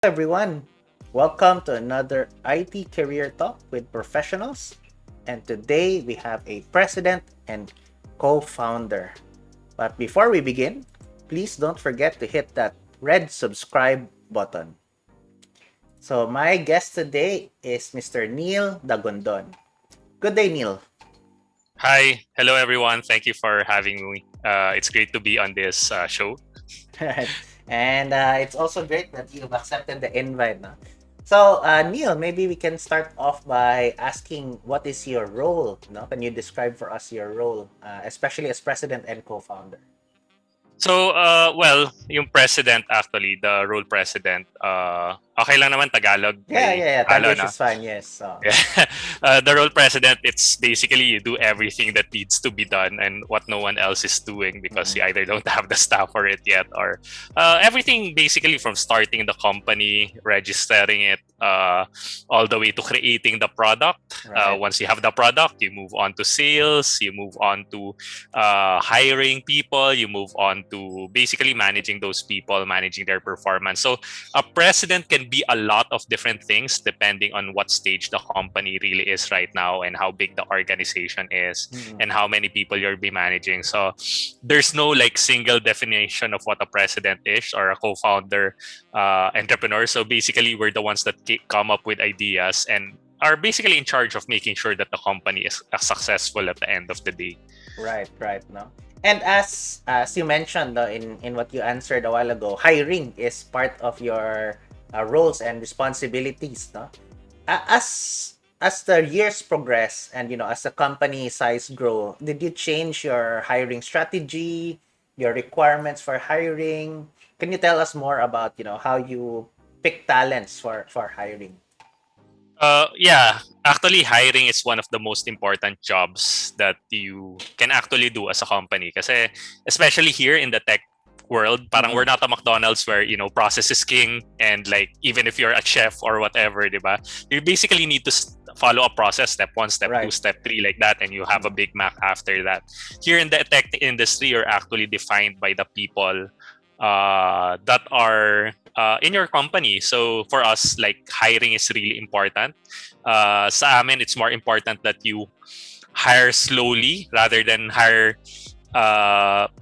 Everyone. Welcome to another IT Career Talk with professionals. And today we have a president and co-founder. But before we begin, please don't forget to hit that red subscribe button. So my guest today is Mr. Niel Dagondon. Good day, Neil. Hi, hello everyone. Thank you for having me. It's great to be on this show. Right. And it's also great that you've accepted the invite. No? So, Neil, maybe we can start off by asking what is your role? No? Can you describe for us your role, especially as president and co-founder? So, yung president actually, the role president, okay lang naman Tagalog, may Yeah. halo Taglish na. is fine. Yes. So, Yeah. The role president, it's basically you do everything that needs to be done and what no one else is doing because you either don't have the staff for it yet or everything basically from starting the company, registering it, all the way to creating the product. right. Once you have the product, you move on to sales, you move on to hiring people, you move on to basically managing those people, managing their performance. So a president can be a lot of different things depending on what stage the company really is right now and how big the organization is and how many people you'll be managing. So there's no like single definition of what a president is or a co-founder entrepreneur. So basically we're the ones that come up with ideas and are basically in charge of making sure that the company is successful at the end of the day. Right. No. And as you mentioned in what you answered a while ago, hiring is part of your roles and responsibilities. No, as the years progress and as the company size grow, did you change your hiring strategy, your requirements for hiring? Can you tell us more about how you pick talents for hiring? Yeah, actually hiring is one of the most important jobs that you can actually do as a company. Kasi especially here in the tech world, parang we're not a McDonald's where, process is king and like even if you're a chef or whatever, di ba? You basically need to follow a process, step 1, step 2, Right. step 3 like that and you have a Big Mac after that. Here in the tech industry, you're actually defined by the people that are in your company. So for us, like hiring is really important. Sa amin, it's more important that you hire slowly rather than hire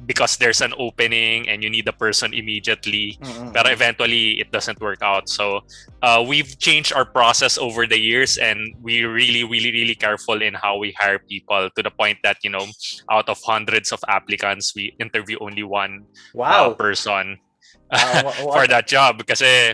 because there's an opening and you need the person immediately. But eventually, it doesn't work out. So we've changed our process over the years, and we really careful in how we hire people to the point that out of hundreds of applicants, we interview only one Wow. person for What? that job kasi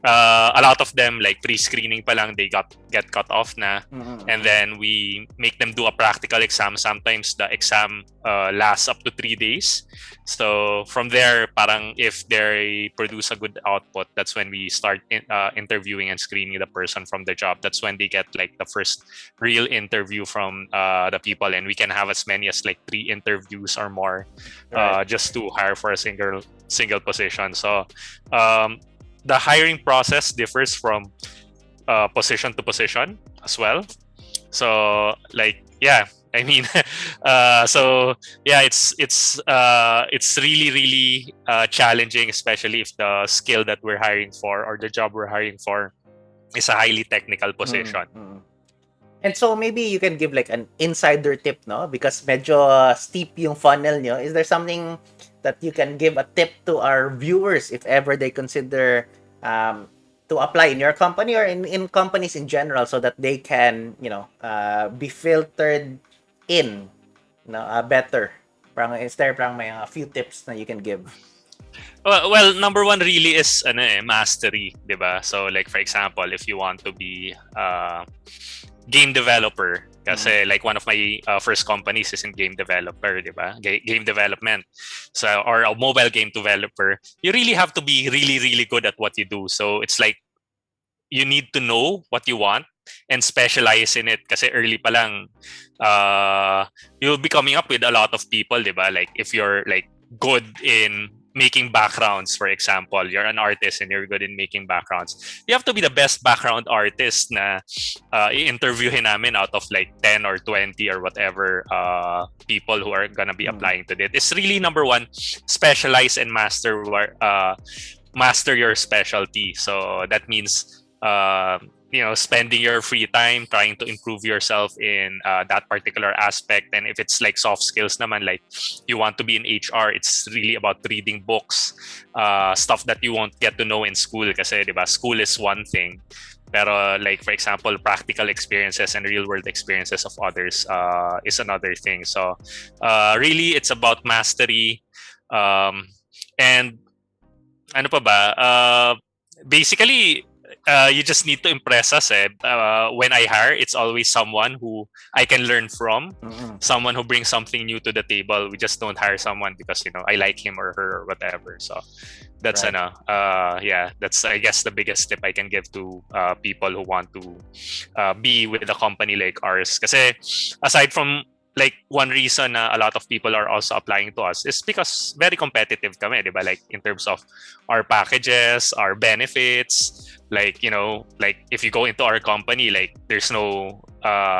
a lot of them like pre-screening pa lang they get cut off na and then we make them do a practical exam. Sometimes the exam lasts up to 3 days, so from there parang if they produce a good output, that's when we start interviewing and screening the person from the job. That's when they get like the first real interview from the people, and we can have as many as like 3 interviews or more just to hire for a single position. So the hiring process differs from position to position as well. So like yeah, I mean, so yeah, it's really challenging, especially if the skill that we're hiring for or the job we're hiring for is a highly technical position. And so maybe you can give like an insider tip, no? Because medyo steep yung funnel nyo. Is there something that you can give a tip to our viewers if ever they consider to apply in your company or in companies in general so that they can, be filtered in, better? Parang, is there parang may a few tips na you can give? Well, number one really is mastery, diba? So like for example, if you want to be game developer, kasi like one of my first companies is in game developer, diba? Game development. So or a mobile game developer, you really have to be really good at what you do. So it's like you need to know what you want and specialize in it kasi early pa lang you'll be coming up with a lot of people, diba? Like if you're like good in making backgrounds, for example, you're an artist and you're good in making backgrounds, you have to be the best background artist na i-interviewin namin out of like 10 or 20 or whatever people who are gonna be applying to it. It's really number one, specialize and master master your specialty. So that means spending your free time trying to improve yourself in that particular aspect. And if it's like soft skills naman, like you want to be in HR, it's really about reading books, stuff that you won't get to know in school. Kasi, di ba, school is one thing. Pero like, for example, practical experiences and real world experiences of others is another thing. So really, it's about mastery. And ano pa ba? Basically, you just need to impress us. When I hire, it's always someone who I can learn from, someone who brings something new to the table. We just don't hire someone because I like him or her or whatever. So that's Right. that's I guess the biggest tip I can give to people who want to be with a company like ours. Kasi aside from like one reason a lot of people are also applying to us is because very competitive kami, di ba? Like in terms of our packages, our benefits, like like if you go into our company, like there's no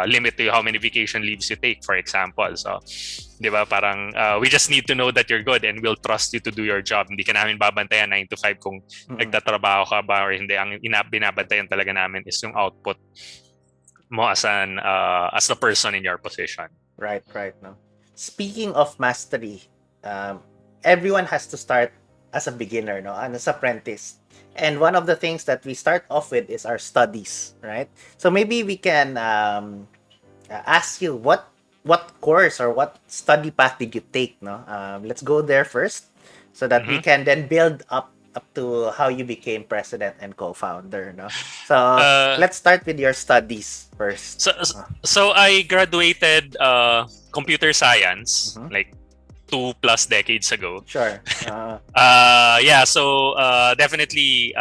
limit to how many vacation leaves you take, for example. So, di ba, parang we just need to know that you're good and we'll trust you to do your job. Hindi ka namin babantayan 9 to 5 kung nagtatrabaho ka ba or hindi. Ang binabantayan talaga namin is yung output mo as the person in your position. Right. No. Speaking of mastery, everyone has to start as a beginner, no, as an apprentice. And one of the things that we start off with is our studies, right? So maybe we can ask you what course or what study path did you take, no? Let's go there first, so that we can then build up to how you became president and co-founder, no? So let's start with your studies first. So I graduated computer science like 2+ decades ago. Sure. So definitely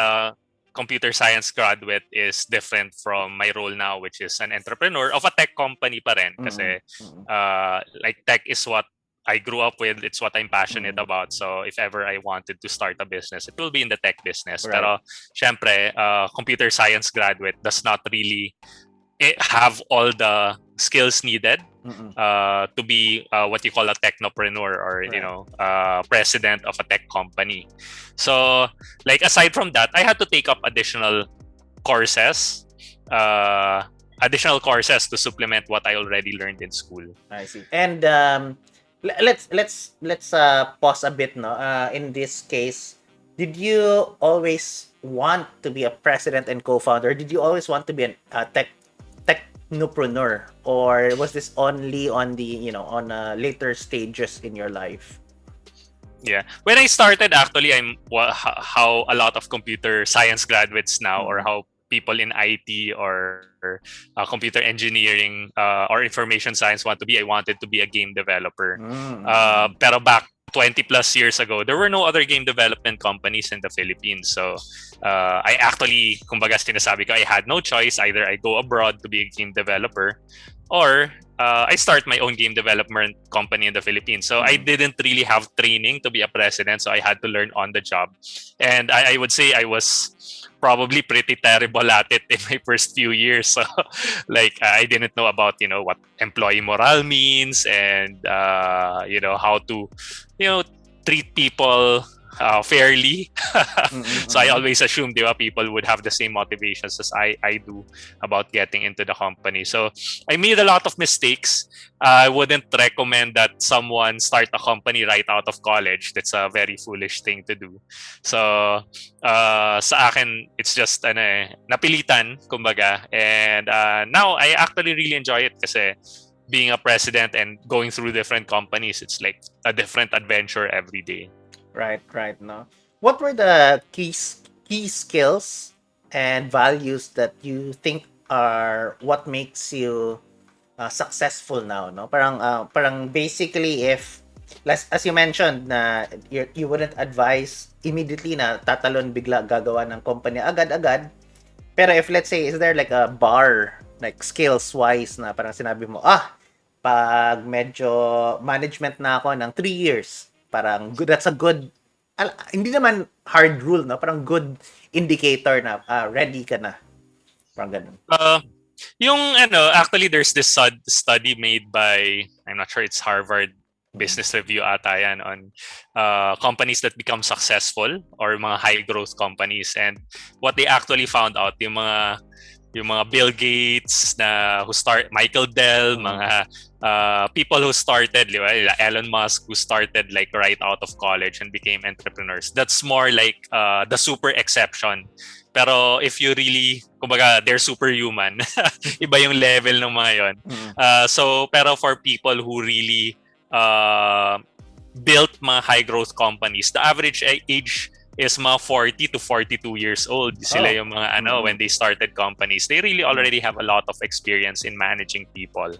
computer science graduate is different from my role now, which is an entrepreneur of a tech company pa rin. Kasi like tech is what I grew up with. It's what I'm passionate about. So if ever I wanted to start a business, it will be in the tech business. Right. Pero syempre, computer science graduate does not really have all the skills needed to be what you call a technopreneur or president of a tech company. So like aside from that, I had to take up additional courses to supplement what I already learned in school. I see. And let's pause a bit, no. In this case, did you always want to be a president and co-founder? Did you always want to be a technopreneur, or was this only on the on later stages in your life? Yeah, when I started, actually, I'm how a lot of computer science graduates now, or how people in IT or computer engineering or information science want to be. I wanted to be a game developer. Pero back 20 plus years ago, there were no other game development companies in the Philippines. So I actually, kumbaga sinasabi ko, I had no choice. Either I go abroad to be a game developer, or I start my own game development company in the Philippines. So I didn't really have training to be a president. So I had to learn on the job. And I would say I was probably pretty terrible at it in my first few years. So like I didn't know about, what employee morale means and, how to, treat people fairly. So I always assumed people would have the same motivations as I do about getting into the company. So I made a lot of mistakes. I wouldn't recommend that someone start a company right out of college. That's a very foolish thing to do. So sa akin, it's just napilitan, kumbaga. And now I actually really enjoy it kasi being a president and going through different companies, it's like a different adventure every day. Right. No. What were the key skills and values that you think are what makes you successful now? No, parang basically, if as you mentioned na you wouldn't advise immediately na tatalon bigla gagawa ng company agad-agad. Pero if let's say, is there like a bar like skills wise na parang sinabi mo, pag medyo management na ako ng 3 years, parang good, that's a good, hindi naman hard rule, no? Parang good indicator na ready ka na. Parang ganun. Actually there's this study made by, I'm not sure it's Harvard business review ata yan on companies that become successful or mga high growth companies. And what they actually found out, yung mga Bill Gates na Michael Dell, mga people who started, di ba? Elon Musk, who started like right out of college and became entrepreneurs. That's more like the super exception. Pero if you really, kumbaga, they're superhuman. Iba yung level ng mga yon. Pero for people who really built mga high growth companies, the average age is mga 40 to 42 years old. Sila yung mga when they started companies. They really already have a lot of experience in managing people.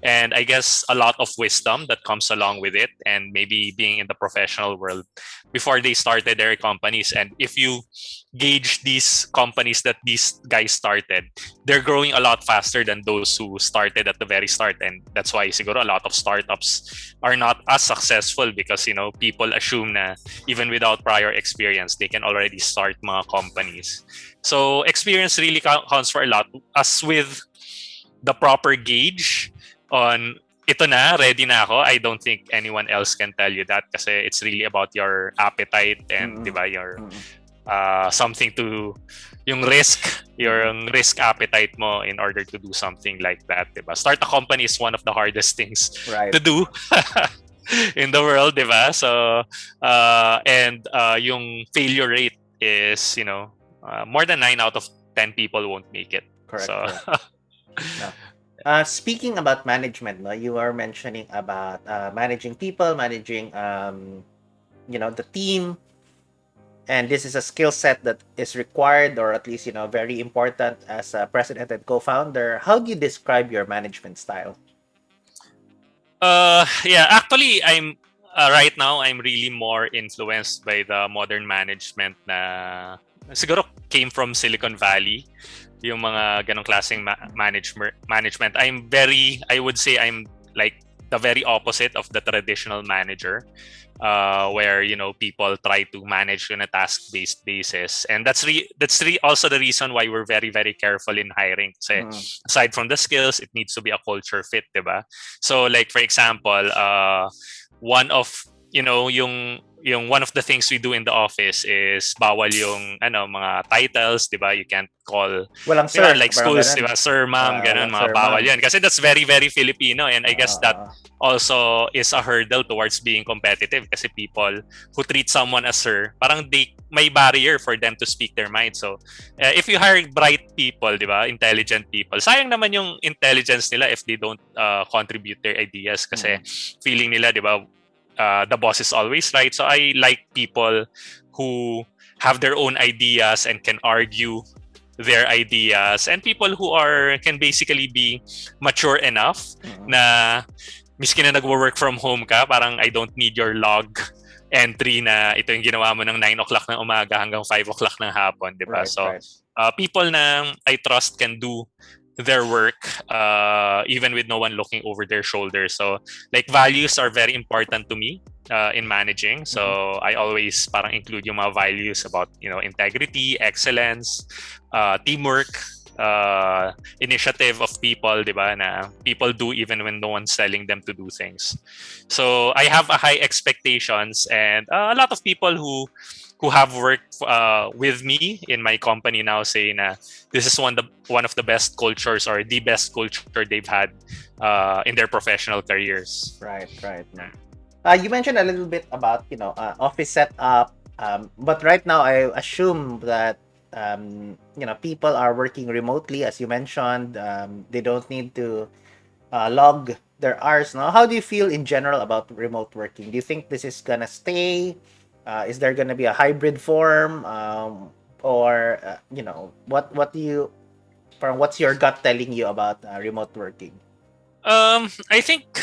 And I guess a lot of wisdom that comes along with it, and maybe being in the professional world before they started their companies. And if you gauge these companies that these guys started, they're growing a lot faster than those who started at the very start. And that's why siguro a lot of startups are not as successful, because people assume na even without prior experience, they can already start mga companies. So experience really counts for a lot. As with the proper gauge on ito na, ready na ako, I don't think anyone else can tell you that, kasi it's really about your appetite and diba, your something to yung risk appetite mo in order to do something like that, diba? Start a company is one of the hardest things to do in the world, diba? So yung failure rate is more than 9 out of 10 people won't make it. Correct. So no. Speaking about management, no, you are mentioning about managing people, managing the team, and this is a skill set that is required, or at least very important as a president and co-founder. How do you describe your management style? Actually, I'm right now I'm really more influenced by the modern management na siguro came from Silicon Valley. Yung mga ganong klaseng management. I would say I'm like the very opposite of the traditional manager, where people try to manage on a task-based basis, and that's also the reason why we're very, very careful in hiring. Kasi aside from the skills, it needs to be a culture fit, diba? So like for example, one of one of the things we do in the office is bawal yung mga titles, diba? You can't call walang sir, like schools, diba? Sir, ma'am, ganun, mga bawal yan. Kasi that's very, very Filipino, and I guess that also is a hurdle towards being competitive, kasi people who treat someone as sir, parang may barrier for them to speak their mind. So if you hire bright people, diba? Intelligent people, sayang naman yung intelligence nila if they don't contribute their ideas, kasi feeling nila, diba, the boss is always right. So I like people who have their own ideas and can argue their ideas, and people who can basically be mature enough na miski na nagwo-work from home ka, parang I don't need your log entry na ito yung ginawa mo ng 9 o'clock ng umaga hanggang 5 o'clock ng hapon, diba? People na I trust can do their work even with no one looking over their shoulder. So like values are very important to me in managing. So I always parang include yung mga values about integrity, excellence, teamwork, initiative of people, diba, na people do even when no one's telling them to do things. So I have a high expectations, and a lot of people who have worked with me in my company now say na this is one of the best cultures, or the best culture they've had in their professional careers. Right. You mentioned a little bit about office setup, but right now I assume that people are working remotely, as you mentioned. They don't need to log their hours now. How do you feel in general about remote working? Do you think this is gonna stay? Is there gonna be a hybrid form, or what do you? What's your gut telling you about remote working? I think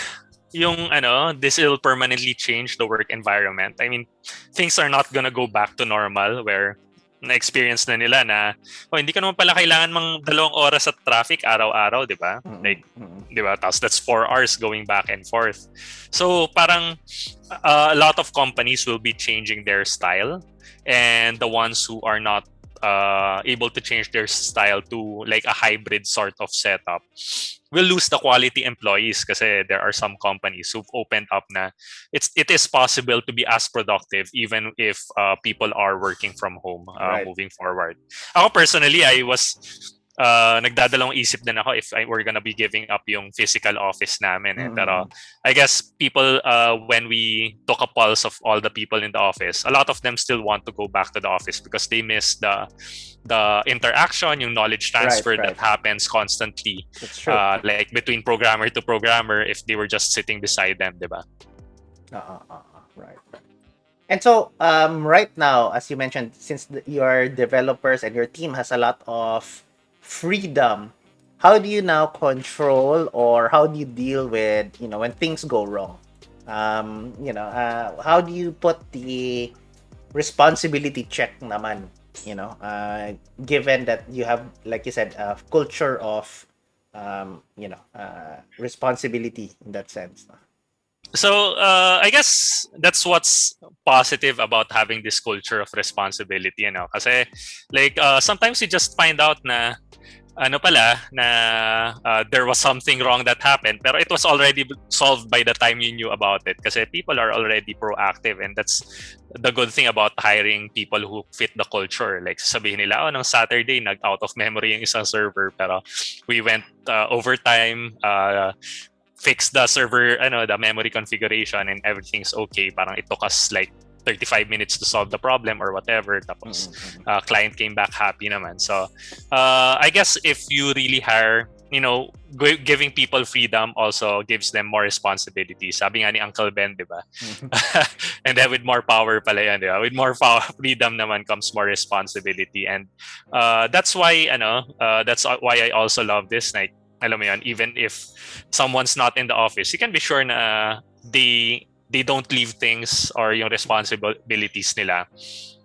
this will permanently change the work environment. I mean, things are not gonna go back to normal where na-experience na nila na hindi ka naman pala kailangan mang 2 oras sa traffic araw-araw, di ba? Like, di ba? Tapos that's 4 hours going back and forth. So parang a lot of companies will be changing their style, and the ones who are not able to change their style to like a hybrid sort of setup, we'll lose the quality employees kasi there are some companies who've opened up na it is possible to be as productive even if people are working from home Right. moving forward. Ako personally, I was nagdadalawang isip din ako if we're gonna be giving up yung physical office namin. Pero I guess people, when we took a pulse of all the people in the office, a lot of them still want to go back to the office because they miss the interaction, yung knowledge transfer Right. that happens constantly. That's true. Like between programmer to programmer if they were just sitting beside them, diba? Right. And so, right now, as you mentioned, since your developers and your team has a lot of freedom, how do you now control or how do you deal with, when things go wrong? How do you put the responsibility check naman, given that you have, like you said, a culture of, responsibility in that sense? So I guess that's what's positive about having this culture of responsibility, kasi like sometimes you just find out na there was something wrong that happened pero it was already solved by the time you knew about it kasi people are already proactive, and that's the good thing about hiring people who fit the culture. Like sabihin nila, nung Saturday nag out of memory yung isang server pero we went overtime, fix the server, the memory configuration, and everything's okay. Parang it took us like 35 minutes to solve the problem or whatever. Tapos client came back happy naman. So I guess if you really hire, giving people freedom also gives them more responsibility. Sabi nga ni Uncle Ben, di ba? And then with more power pala yan, di ba? With more freedom naman comes more responsibility. And that's why I also love this. Like, alam mo yun, even if someone's not in the office, you can be sure na they don't leave things or yung responsibilities nila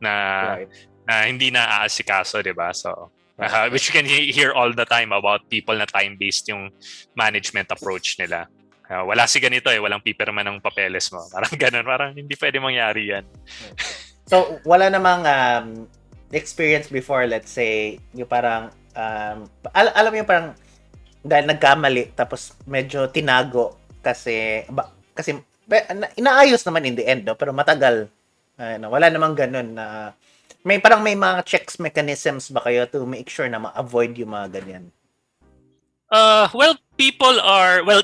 na hindi na aasikaso, di ba? So, which you can hear all the time about people na time-based yung management approach nila. Wala si ganito walang pipirma ng papeles mo. Parang ganun, parang hindi pwede mangyari yan. So, wala namang experience before, let's say, yung parang, alam mo yung parang, dahil nagkamali tapos medyo tinago kasi inaayos naman in the end, no? Pero matagal, wala namang ganun na may mga checks mechanisms ba kayo to make sure na ma-avoid yung mga ganyan? Well,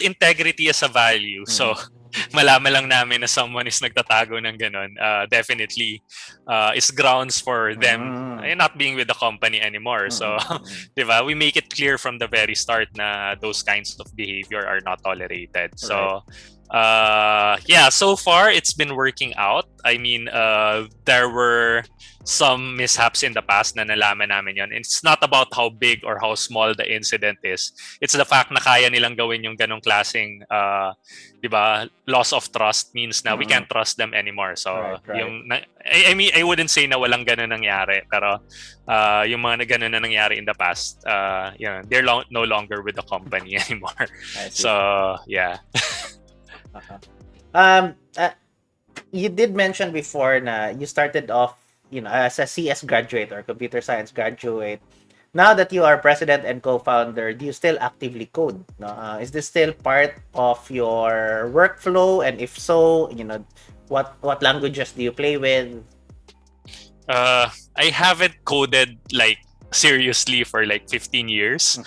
integrity is a value. So malaman lang namin na someone is nagtatago ng ganun, definitely is grounds for them not being with the company anymore. So, diba, we make it clear from the very start na those kinds of behavior are not tolerated. So, so far it's been working out. I mean, there were some mishaps in the past na nalaman namin yun. It's not about how big or how small the incident is. It's the fact na kaya nilang gawin yung ganong klaseng, diba, loss of trust means na we can't trust them anymore. So, I mean, I wouldn't say na walang ganon nangyari, pero yung mga ganon na nangyari in the past, they're no longer with the company anymore. So, yeah. You did mention before na you started off, as a CS graduate or computer science graduate. Now that you are president and co-founder, do you still actively code? No? Is this still part of your workflow? And if so, what languages do you play with? I haven't coded like seriously for like 15 years.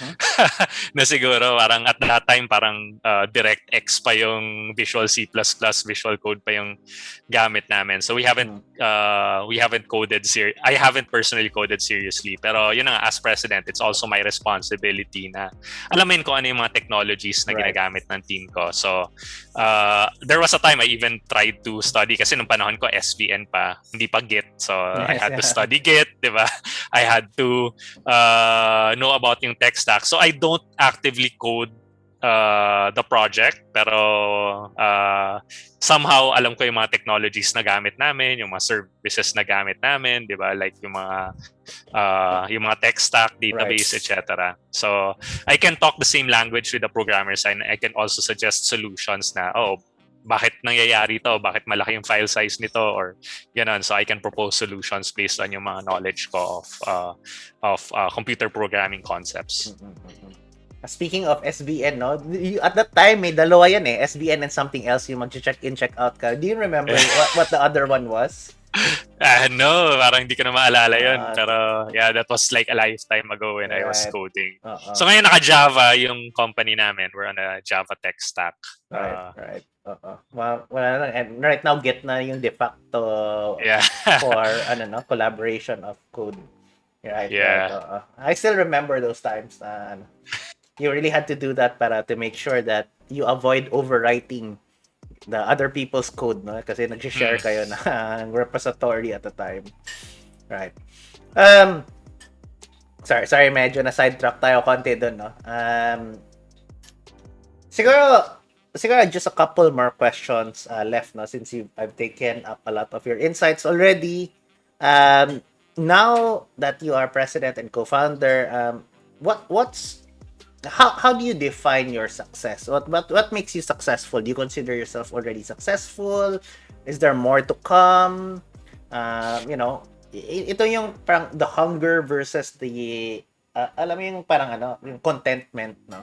Na siguro parang at that time parang DirectX pa yung Visual C++, Visual Code pa yung gamit namin. So we haven't coded I haven't personally coded seriously. Pero yun nga, as president, it's also my responsibility na alamin ko ano yung mga technologies na ginagamit ng team ko. So there was a time I even tried to study kasi nung panahon ko SVN pa, hindi pa Git. So I had to study Git, di ba? I had to know about yung tech stack. So I don't actively code the project, pero somehow alam ko yung mga technologies na gamit namin, yung mga services na gamit namin, di ba? Like yung mga tech stack, database, etc. So I can talk the same language with the programmers, and I can also suggest solutions na, bakit nangyayari to, bakit malaki yung file size nito, or ganun. So I can propose solutions based on yung mga knowledge ko of computer programming concepts. Speaking of SBN, no? At that time, may dalawa yan eh. SBN and something else yung mag-check-in, check-out ka. Do you remember what the other one was? No, parang hindi ko na maalala yun. Pero yeah, that was like a lifetime ago when I was coding. So ngayon naka-Java yung company namin. We're on a Java tech stack. Right. Well, and right now get na yung de facto for collaboration of code. Right. I still remember those times. You really had to do that to make sure that you avoid overwriting the other people's code, no? Kasi nag-share kayo ng repository at the time. Right. Sorry, medyo na sidetrack tayo konti doon, no? Siguro just a couple more questions left, no, since I've taken up a lot of your insights already. Now that you are president and co-founder, how do you define your success? What makes you successful? Do you consider yourself already successful? Is there more to come? Ito yung parang the hunger versus the alam mo yung parang yung contentment, no?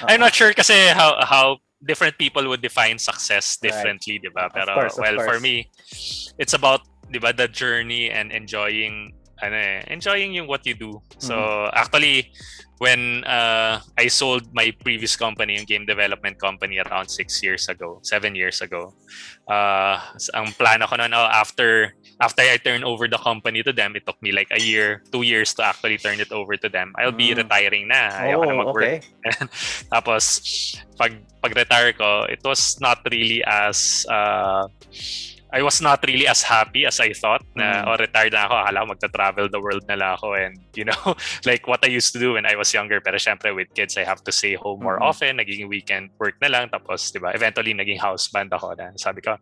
I'm not sure kasi how different people would define success differently, right. Diba? Pero of course. For me, it's about, diba, the journey and enjoying yung what you do. So actually, when I sold my previous company, yung game development company, around 7 years ago, ang plano ko noon, after I turn over the company to them, it took me like 2 years to actually turn it over to them. I'll be retiring na. Ayoko na mag-work. Okay. Tapos, pag-retire ko, it was not really as I was not really as happy as I thought na retired na ako. Akala ko magta-travel the world na lang ako, and like what I used to do when I was younger. Pero syempre with kids, I have to stay home more often. Naging weekend work na lang. Tapos, diba, eventually naging house band ako. Na sabi ko,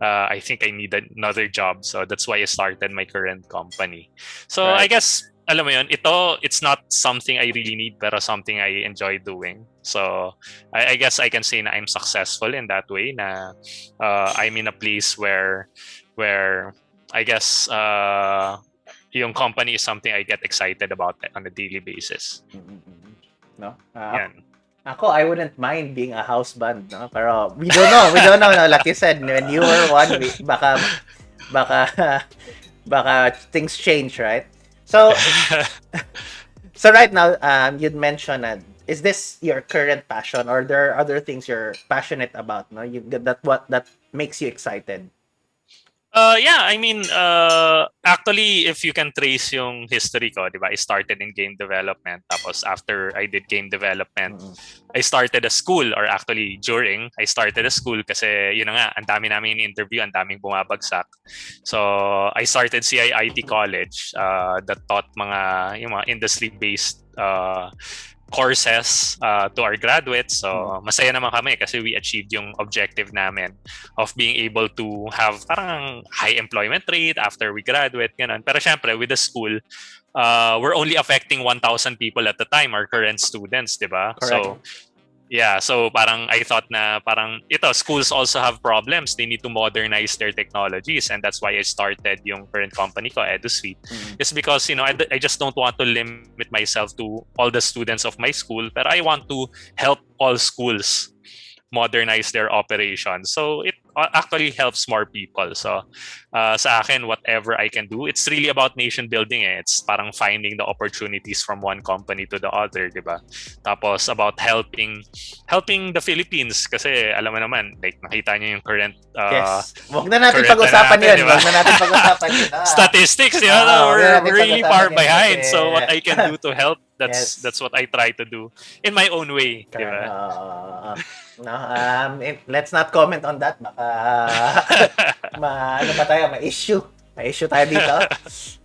I think I need another job. So that's why I started my current company. So right. I guess, alam mo yun, it's not something I really need, pero something I enjoy doing. So I guess I can say na I'm successful in that way, na I'm in a place where I guess yung company is something I get excited about on a daily basis. No? Ako, I wouldn't mind being a house band, no? Pero we don't know, no? Like you said, when you were one, baka things change, right? So right now, you'd mentioned is this your current passion, or there are other things you're passionate about? No, that makes you excited. Yeah, I mean, actually, if you can trace yung history ko, diba, I started in game development. Tapos after I did game development, I started a school, or actually during, I started a school kasi yun na nga, ang dami namin interview, ang daming bumabagsak. So I started CIIT College that taught yung mga industry-based courses to our graduates. So masaya naman kami kasi we achieved yung objective namin of being able to have parang high employment rate after we graduate, ganun. Pero syempre with the school, we're only affecting 1,000 people at the time, our current students, diba? Correct. So yeah, so parang I thought na parang schools also have problems. They need to modernize their technologies, and that's why I started yung current company ko, Edusuite. It's because I just don't want to limit myself to all the students of my school, but I want to help all schools modernize their operations. So it actually helps more people. So sa akin, whatever I can do, it's really about nation building. It's parang finding the opportunities from one company to the other, diba? Tapos about helping the Philippines, kasi alam mo naman, like nakita niyo yung current yes. Wag na natin pag-usapan yun. Diba? Wag na natin pag-usapan yun. Statistics, we're really far behind. So what I can do to help, that's what I try to do in my own way. Diba? No, let's not comment on that. Baka ma-issue tayo dito.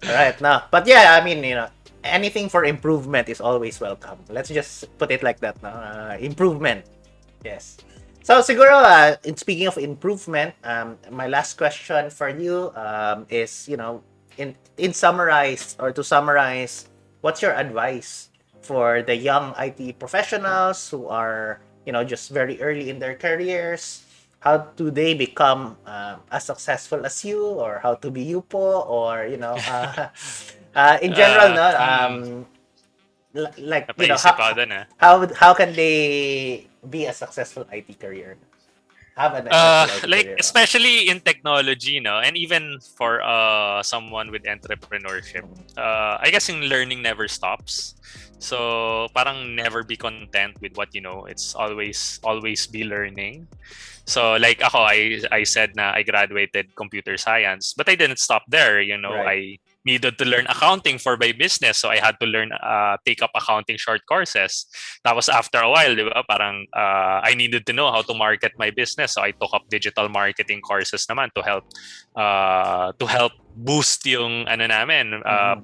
Alright, no. But yeah, I mean, anything for improvement is always welcome. Let's just put it like that, no? Improvement. Yes. So siguro, in speaking of improvement, my last question for you is, in summarize, or to summarize, what's your advice for the young IT professionals who are just very early in their careers, how do they become as successful as you, or how to be you po, or in general, Uh, no, hmm, like napaisip ako dun ah. how can they be a successful IT career, have a successful IT Like career? especially in technology, no, and even for someone with entrepreneurship, I guess in learning never stops. So parang never be content with what you know. It's always be learning. So like ako, I said na I graduated computer science, but I didn't stop there. You know, Right. I needed to learn accounting for my business, so I had to learn take up accounting short courses. Tapos after a while, di ba, parang I needed to know how to market my business, so I took up digital marketing courses naman to help boost yung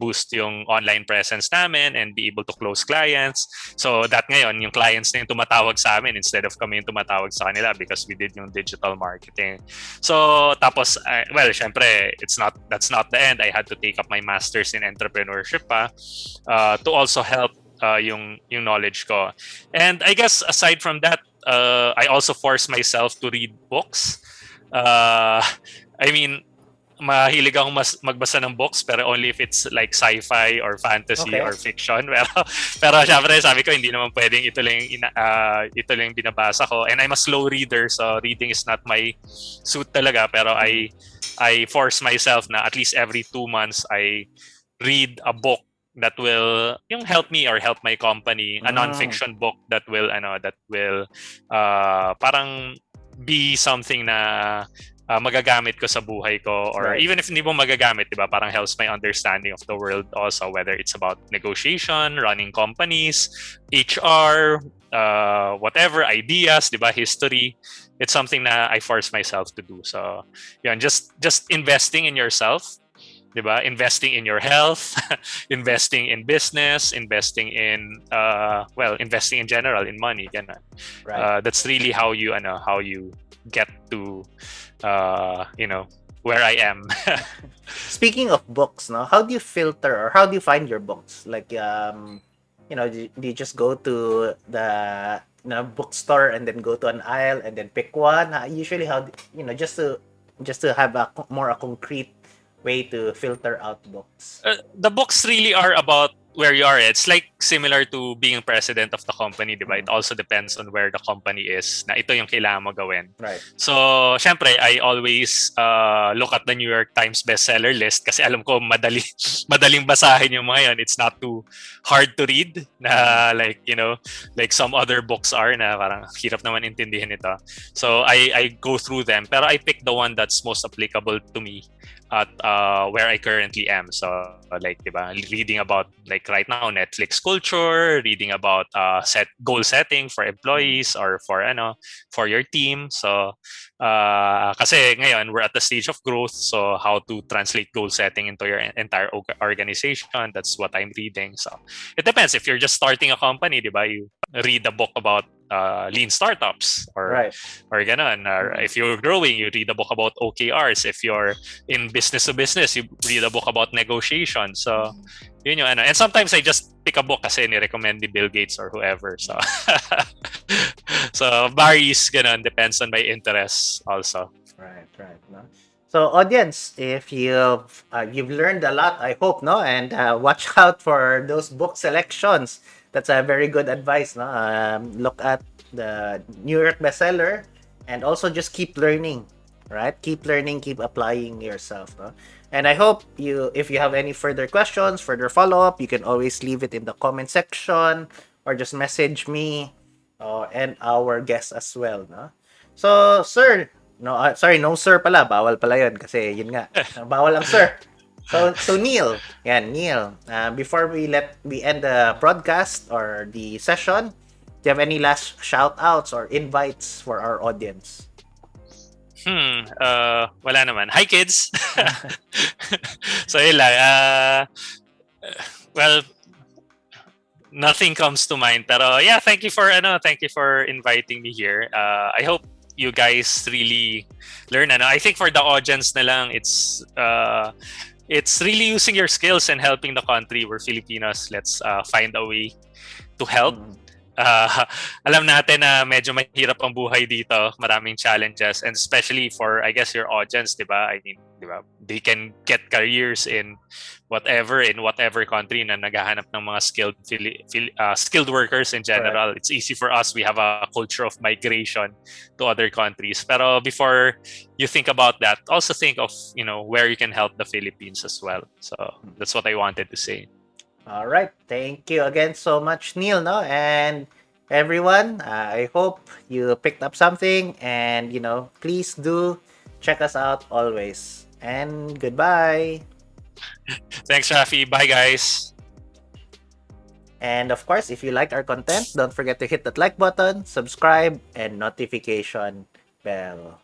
boost yung online presence namin and be able to close clients. So that ngayon, yung clients na yung tumatawag sa amin instead of kami yung tumatawag sa kanila because we did yung digital marketing. So tapos, well, syempre, that's not the end. I had to take up my master's in entrepreneurship to also help yung knowledge ko. And I guess aside from that, I also forced myself to read books. I mean, mahilig akong magbasa ng books pero only if it's like sci-fi or fantasy Okay. or fiction. Pero syempre sabi ko hindi naman pwedeng ito lang binabasa ko, and I'm a slow reader, so reading is not my suit talaga, pero I force myself na at least every 2 months I read a book that will yung help me or help my company, a non-fiction book that will parang be something na magagamit ko sa buhay ko, or Right. even if hindi mo magagamit, di ba, parang helps my understanding of the world also, whether it's about negotiation, running companies, HR, whatever, ideas, di ba, history. It's something na I force myself to do. So, yun, just investing in yourself, di ba? Investing in your health, investing in business, investing in investing in general in money, ganun. Right. That's really how you get to where I am. Speaking of books, no, how do you filter, or how do you find your books? Like, do you just go to the bookstore and then go to an aisle and then pick one? Usually, just to have a concrete way to filter out books. The books really are about where you are. It's like similar to being president of the company, di ba? It also depends on where the company is, na ito yung kailangan mo gawin. Right. So, syempre, I always look at the New York Times bestseller list kasi alam ko madaling basahin yung mga yun. It's not too hard to read na like some other books are na parang hirap naman intindihin ito. So, I go through them, pero I pick the one that's most applicable to me at where I currently am. So like, diba, reading about like right now Netflix culture, reading about goal setting for employees or for your team. So kasi ngayon we're at the stage of growth, so how to translate goal setting into your entire organization, that's what I'm reading. So it depends. If you're just starting a company, diba, you read a book about lean startups or Right. or ganon. Or if you're growing, you read a book about OKRs. If you're in business to business, you read a book about negotiation. So yun yung And sometimes I just pick a book kasi ni-recommend ni Bill Gates or whoever. So so varies, ganon, depends on my interests also. Right. No? So, audience, if you've learned a lot, I hope, no, and watch out for those book selections. That's a very good advice, no. Look at the New York bestseller, and also just keep learning, right? Keep learning, keep applying yourself, no. And I hope if you have any further questions, further follow up, you can always leave it in the comment section or just message me and our guests as well, no. So, sir, no, sorry, no sir pala. Bawal pala yun kasi yun nga. Bawal ang sir. So Neil, Neil, before we end the broadcast or the session, do you have any last shout outs or invites for our audience? Wala naman. Hi kids. So yun lang. Well, nothing comes to mind, pero yeah, thank you for inviting me here. I hope you guys really learn. I think for the audience na lang, it's really using your skills and helping the country. We're Filipinos. Let's find a way to help alam natin na medyo mahirap ang buhay dito, maraming challenges, and especially for, I guess, your audience, di ba? I mean, di ba? They can get careers in whatever country na naghahanap ng mga skilled workers in general. Correct. It's easy for us. We have a culture of migration to other countries. Pero before you think about that, also think of, where you can help the Philippines as well. So that's what I wanted to say. All right. Thank you again so much, Neil, no? And everyone, I hope you picked up something, and please do check us out always. And goodbye. Thanks, Rafi. Bye, guys. And of course, if you liked our content, don't forget to hit that like button, subscribe, and notification bell.